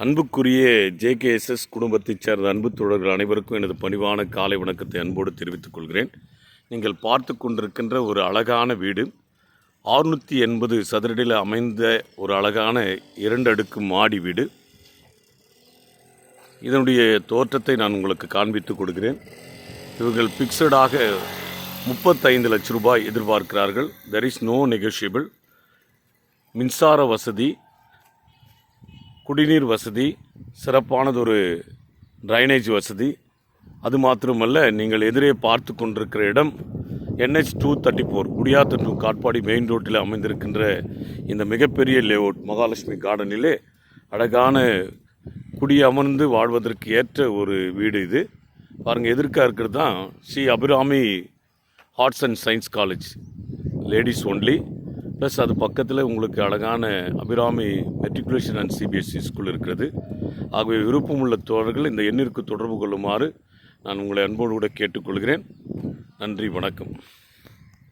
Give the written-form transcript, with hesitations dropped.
அன்புக்குரிய ஜேகேஎஸ்எஸ் குடும்பத்தைச் சேர்ந்த அன்பு தோழர்கள் அனைவருக்கும் எனது பணிவான காலை வணக்கத்தை அன்போடு தெரிவித்துக் கொள்கிறேன். நீங்கள் பார்த்து கொண்டிருக்கின்ற ஒரு அழகான வீடு 680 சதுரடியில் அமைந்த ஒரு அழகான 2 அடுக்கு மாடி வீடு. இதனுடைய தோற்றத்தை நான் உங்களுக்கு காண்பித்து கொடுக்கிறேன். இவர்கள் பிக்சடாக 35 லட்சம் ரூபாய் எதிர்பார்க்கிறார்கள். There is no negotiable. மின்சார வசதி, குடிநீர் வசதி, சிறப்பானதொரு ட்ரைனேஜ் வசதி, அது மாத்திரமல்ல, நீங்கள் எதிரே பார்த்து கொண்டிருக்கிற இடம் NH 234 Gudiyatham to Katpadi main ரோட்டில் அமைந்திருக்கின்ற இந்த மிகப்பெரிய லேஅவுட் மகாலட்சுமி கார்டனிலே அழகான குடியமர்ந்து வாழ்வதற்கு ஏற்ற ஒரு வீடு இது. பாருங்கள், எதிர்க்க இருக்கிறது தான் Sri Abirami arts and science college, ladies only. Plus அது பக்கத்தில் உங்களுக்கு அழகான Abirami matriculation and CBSE school இருக்கிறது. ஆகவே விருப்பமுள்ள தோழர்கள் இந்த எண்ணிற்கு தொடர்பு கொள்ளுமாறு நான் உங்களை அன்போடு கூட கேட்டுக்கொள்கிறேன். நன்றி, வணக்கம்.